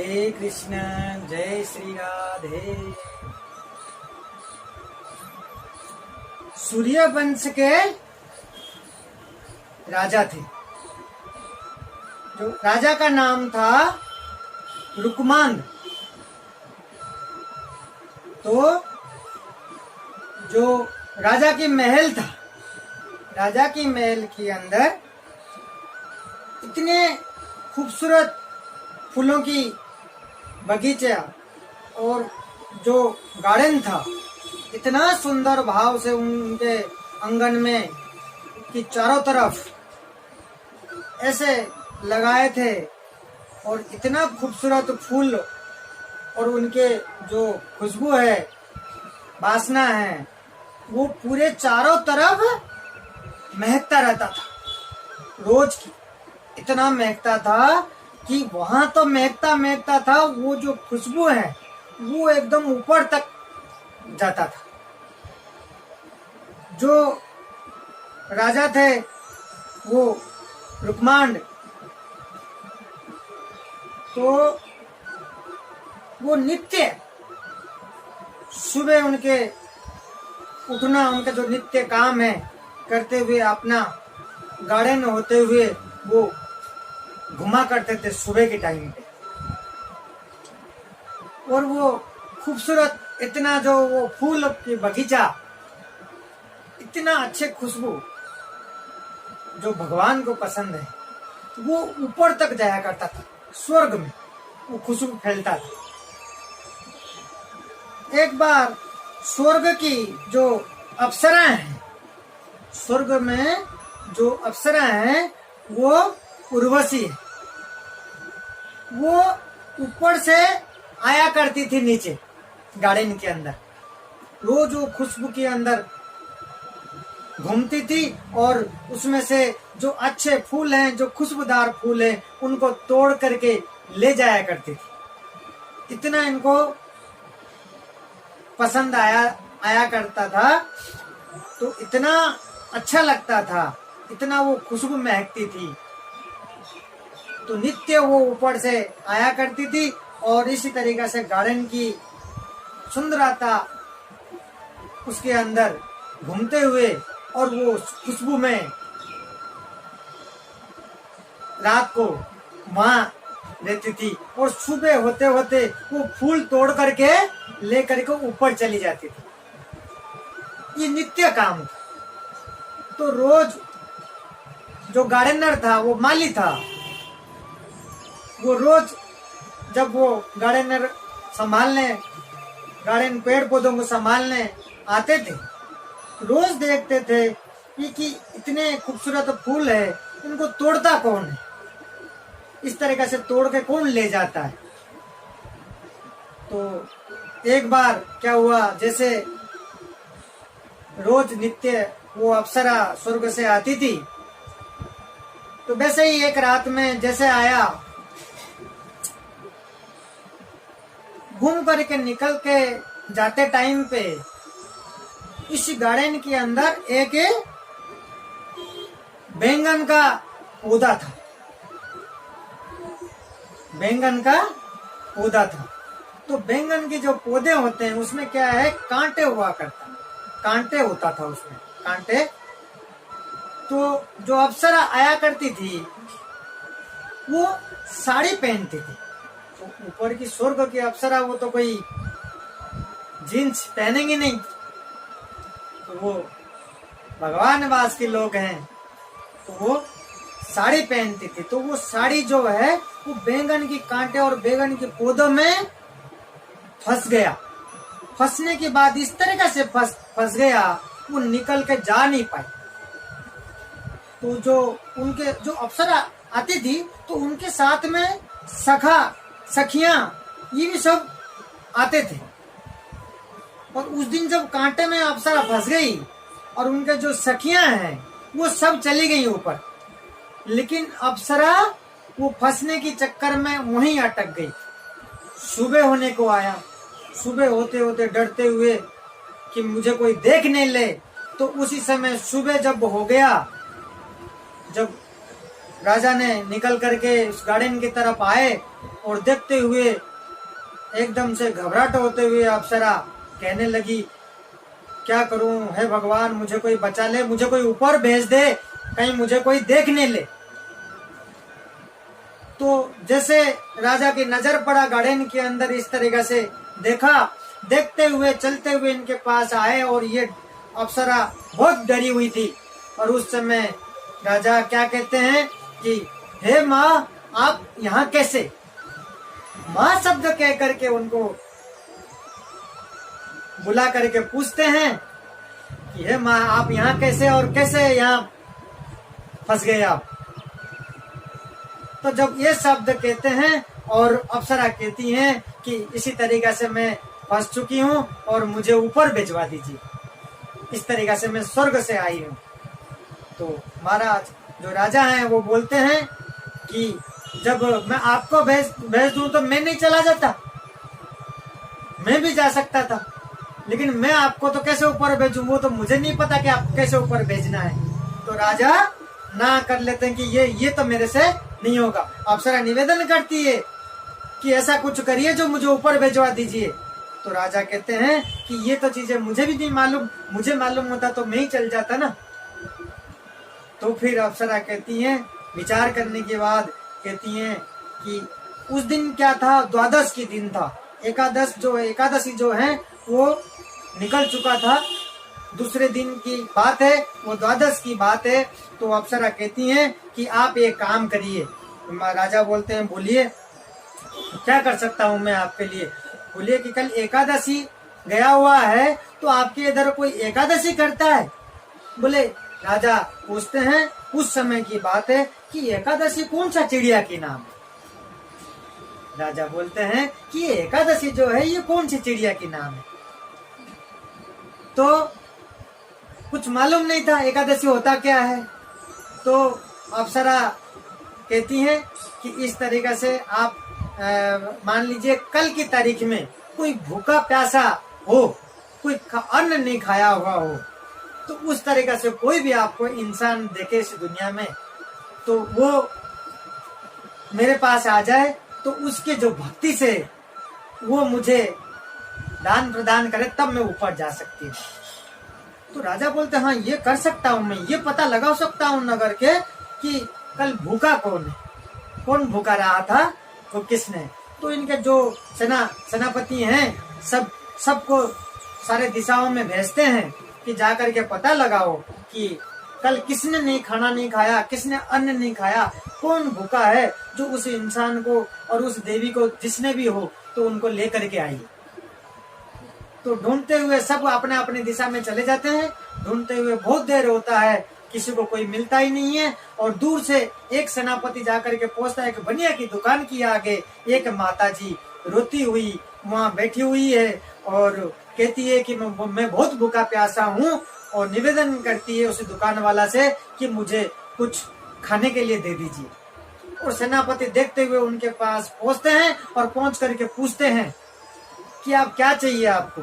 हरे कृष्ण, जय श्री राधे। सूर्यवंश के राजा थे। जो राजा का नाम था रुकमांद। तो जो राजा की महल था, राजा की महल के अंदर इतने खूबसूरत फूलों की बगीचा और जो गार्डन था, इतना सुंदर भाव से उनके आंगन में कि चारों तरफ ऐसे लगाए थे और इतना खूबसूरत फूल और उनके जो खुशबू है, वासना है, वो पूरे चारों तरफ महकता रहता था। रोज की इतना महकता था कि वहां तो महकता महकता था, वो जो खुशबू है वो एकदम ऊपर तक जाता था। जो राजा थे वो रुकमांड, तो वो नित्य सुबह उनके उठना, उनका जो नित्य काम है करते हुए, अपना गार्डन होते हुए वो घुमा करते थे सुबह के टाइम पे। और वो खूबसूरत इतना जो वो फूल की बगीचा, इतना अच्छे खुशबू जो भगवान को पसंद है, वो ऊपर तक जाया करता था। स्वर्ग में वो खुशबू फैलता था। एक बार स्वर्ग की जो अप्सरा हैं, स्वर्ग में जो अप्सरा हैं वो उर्वशी है, वो ऊपर से आया करती थी नीचे गार्डन के अंदर। रोज वो खुशबू के अंदर घूमती थी और उसमें से जो अच्छे फूल हैं, जो खुशबूदार फूल हैं, उनको तोड़ करके ले जाया करती थी। इतना इनको पसंद आया करता था, तो इतना अच्छा लगता था, इतना वो खुशबू महकती थी। तो नित्य वो ऊपर से आया करती थी और इसी तरीके से गार्डन की सुंदरता उसके अंदर घूमते हुए और वो खुशबू में रात को वहां रहती थी और सुबह होते होते वो फूल तोड़ करके ले करके ऊपर चली जाती थी। ये नित्य काम था। तो रोज जो गार्डनर था, वो माली था, वो रोज जब वो गार्डनर संभालने, गार्डन पेड़ पौधों को संभालने आते थे, रोज देखते थे कि इतने खूबसूरत फूल है, इनको तोड़ता कौन है, इस तरीके से तोड़ के कौन ले जाता है। तो एक बार क्या हुआ, जैसे रोज नित्य वो अप्सरा स्वर्ग से आती थी, तो वैसे ही एक रात में जैसे आया, घूम करके निकल के जाते टाइम पे इस गार्डन के अंदर एक बैंगन का पौधा था। बैंगन का पौधा था। तो बैंगन के जो पौधे होते हैं उसमें क्या है, कांटे हुआ करता, कांटे होता था उसमें, कांटे। तो जो अप्सरा आया करती थी वो साड़ी पहनती थी। तो ऊपर की स्वर्ग की अप्सरा, वो तो कोई जीन्स पहनेंगे नहीं, तो वो भगवान वास के लोग हैं, तो वो साड़ी पहनती थी। तो वो साड़ी जो है वो बैंगन की कांटे और बैंगन के पौधों में फंस गया। फंसने के बाद इस तरीके से फंस गया, वो निकल के जा नहीं पाई। तो जो उनके जो अप्सरा आती थी, तो उनके साथ में सखियां ये भी सब आते थे। और उस दिन जब कांटे में अप्सरा फंस गई और उनके जो सखियां हैं वो सब चली गई ऊपर, लेकिन अप्सरा वो फंसने के चक्कर में वहीं अटक गई। सुबह होने को आया, सुबह होते होते डरते हुए कि मुझे कोई देख नहीं ले, तो उसी समय सुबह जब हो गया, जब राजा ने निकल करके उस गार्डन की तरफ आए, और देखते हुए एकदम से घबराहट होते हुए अप्सरा कहने लगी, क्या करूं, हे भगवान मुझे कोई बचा ले, मुझे कोई ऊपर भेज दे, कहीं मुझे कोई देखने ले। तो जैसे राजा की नजर पड़ा गार्डन के अंदर, इस तरीके से देखा, देखते हुए चलते हुए इनके पास आए और ये अप्सरा बहुत डरी हुई थी। और उस समय राजा क्या कहते हैं कि हे माँ, आप यहाँ कैसे? माँ शब्द कह करके उनको बुला करके पूछते हैं कि हे माँ, आप यहाँ कैसे और कैसे यहाँ फंस गए आप? तो जब ये शब्द कहते हैं और अप्सरा कहती हैं कि इसी तरीके से मैं फंस चुकी हूँ और मुझे ऊपर भिजवा दीजिए, इस तरीके से मैं स्वर्ग से आई हूँ। तो महाराज जो राजा हैं वो बोलते हैं कि जब मैं आपको भेज दूं तो मैं नहीं चला जाता, मैं भी जा सकता था, लेकिन मैं आपको तो कैसे ऊपर भेजूं, वो तो मुझे नहीं पता कि आपको कैसे ऊपर भेजना है। तो राजा ना कर लेते हैं कि ये तो मेरे से नहीं होगा। अप्सरा निवेदन करती है कि ऐसा कुछ करिए जो मुझे ऊपर भेजवा दीजिए। तो राजा कहते हैं कि ये तो चीजें मुझे भी नहीं मालूम, मुझे मालूम होता तो मैं ही चल जाता ना। तो फिर अप्सरा कहती हैं, विचार करने के बाद कहती हैं कि उस दिन क्या था, द्वादश की दिन था, एकादशी जो है वो निकल चुका था, दूसरे दिन की बात है, वो द्वादश की बात है। तो अप्सरा कहती हैं कि आप एक काम करिए। राजा बोलते हैं, बोलिए क्या कर सकता हूँ मैं आपके लिए? बोलिए कि कल एकादशी गया हुआ है, तो आपके इधर कोई एकादशी करता है? बोले, राजा पूछते हैं, उस समय की बात है कि एकादशी कौन सा चिड़िया की नाम है? राजा बोलते हैं कि एकादशी जो है ये कौन सी चिड़िया की नाम है? तो कुछ मालूम नहीं था एकादशी होता क्या है। तो अप्सरा कहती हैं कि इस तरीके से आप मान लीजिए कल की तारीख में कोई भूखा प्यासा हो, कोई अन्न नहीं खाया हुआ हो, तो उस तरीके से कोई भी आपको इंसान देखे इस दुनिया में, तो वो मेरे पास आ जाए, तो उसके जो भक्ति से वो मुझे दान प्रदान करे, तब मैं ऊपर जा सकती हूँ। तो राजा बोलते हैं, हाँ ये कर सकता हूँ मैं, ये पता लगा सकता हूँ नगर के कि कल भूखा कौन है, कौन भूखा रहा था, तो किसने। तो इनके जो सेनापति हैं सबको सारे दिशाओं में भेजते हैं कि जाकर के पता लगाओ कि कल किसने नहीं खाया, किसने अन्न नहीं खाया, कौन भूखा है, जो उस इंसान को और उस देवी को जिसने भी हो तो उनको लेकर के आइए। तो ढूंढते हुए सब अपने अपने दिशा में चले जाते हैं। ढूंढते हुए बहुत देर होता है, किसी को कोई मिलता ही नहीं है। और दूर से एक सेनापति जाकर के पहुंचता है, एक बनिया की दुकान के आगे एक माताजी रोती हुई वहाँ बैठी हुई है और कहती है कि मैं बहुत भूखा प्यासा हूँ, और निवेदन करती है उस दुकान वाला से कि मुझे कुछ खाने के लिए दे दीजिए। और सेनापति देखते हुए उनके पास पहुंचते हैं और पहुंच करके पूछते हैं कि आप क्या चाहिए आपको?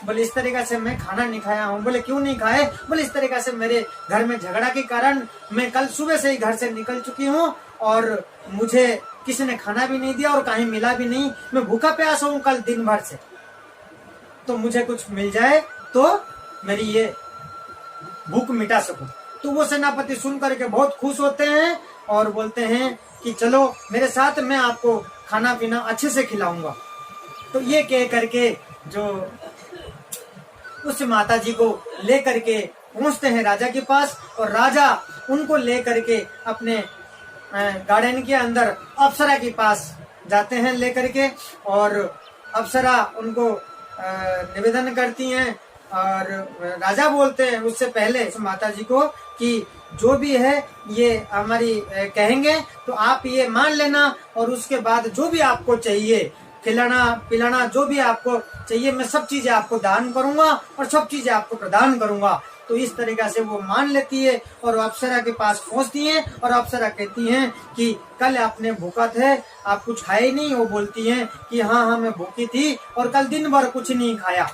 बोले, इस तरीके से मैं खाना नहीं खाया हूँ। बोले, क्यों नहीं खाए? बोले, इस तरीके से मेरे घर में झगड़ा के कारण मैं कल सुबह से ही घर से निकल चुकी हूँ और मुझे किसी ने खाना भी नहीं दिया और कहीं मिला भी नहीं, मैं भूखा प्यासा हूँ कल दिन भर से, तो मुझे कुछ मिल जाए तो मेरी ये भूख मिटा सकूं। तो वो सेनापति सुन करके बहुत खुश होते हैं और बोलते हैं कि चलो मेरे साथ, मैं आपको खाना पीना अच्छे से खिलाऊंगा। तो ये कह करके जो उस माता जी को ले करके पहुंचते हैं राजा के पास, और राजा उनको ले करके अपने गार्डन के अंदर अप्सरा के पास जाते हैं ले करके, और अप्सरा उनको निवेदन करती हैं। और राजा बोलते हैं उससे पहले उस माता जी को कि जो भी है ये हमारी कहेंगे तो आप ये मान लेना, और उसके बाद जो भी आपको चाहिए, खिलाना पिलाना जो भी आपको चाहिए, मैं सब चीजें आपको दान करूंगा और सब चीजें आपको प्रदान करूंगा। तो इस तरीके से वो मान लेती है और अप्सरा के पास पहुंचती हैं, और अप्सरा कहती हैं कि कल आपने भूखा थे, आप कुछ खाए नहीं? वो बोलती हैं कि हाँ मैं भूखी थी और कल दिन भर कुछ नहीं खाया।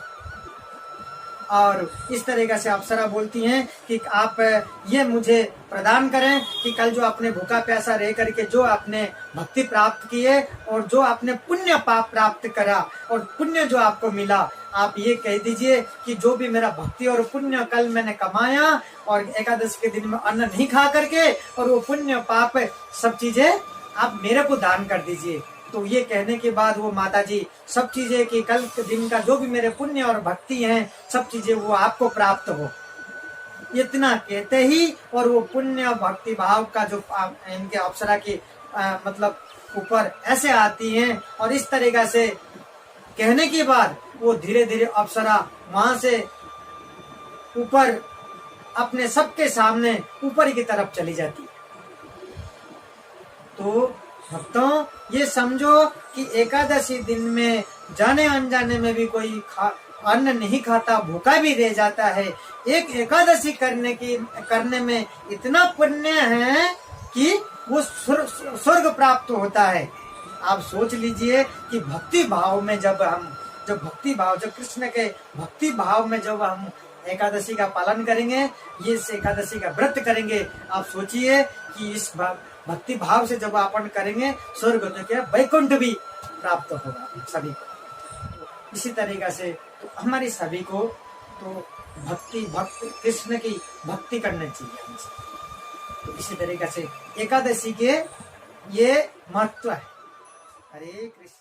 और इस तरीके से अप्सरा बोलती हैं कि आप ये मुझे प्रदान करें कि कल जो आपने भूखा प्यासा रह करके जो आपने भक्ति प्राप्त किए और जो आपने पुण्य पाप प्राप्त करा और पुण्य जो आपको मिला, आप ये कह दीजिए कि जो भी मेरा भक्ति और पुण्य कल मैंने कमाया और एकादशी के दिन में अन्न नहीं खा करके और वो पुण्य पाप सब चीजें आप मेरे को दान कर दीजिए। तो ये कहने के बाद वो माता जी सब चीजें कि कल के दिन का जो भी मेरे पुण्य और भक्ति हैं सब चीजें वो आपको प्राप्त हो, इतना कहते ही और वो पुण्य भक्ति भाव का जो इनके अप्सरा की मतलब ऊपर ऐसे आती हैं और इस तरीका से कहने के बाद वो धीरे धीरे अप्सरा वहां से ऊपर अपने सबके सामने ऊपर की तरफ चली जाती है। तो भक्तों ये समझो कि एकादशी दिन में जाने अनजाने में भी कोई अन्न नहीं खाता, भूखा भी रह जाता है। एक एकादशी करने में इतना पुण्य है कि वो स्वर्ग प्राप्त होता है। आप सोच लीजिए कि भक्ति भाव में जब कृष्ण के भक्ति भाव में जब हम एकादशी का पालन करेंगे, ये इस एकादशी का व्रत करेंगे, आप सोचिए कि इस भक्ति भाव से जब अपन करेंगे स्वर्ग तो क्या वैकुंठ भी प्राप्त होगा सभी को। इसी तरीका से तो हमारी सभी को तो भक्त कृष्ण की भक्ति करनी चाहिए हमसे। तो इसी तरीका से एकादशी के ये महत्व है। हरे कृष्ण।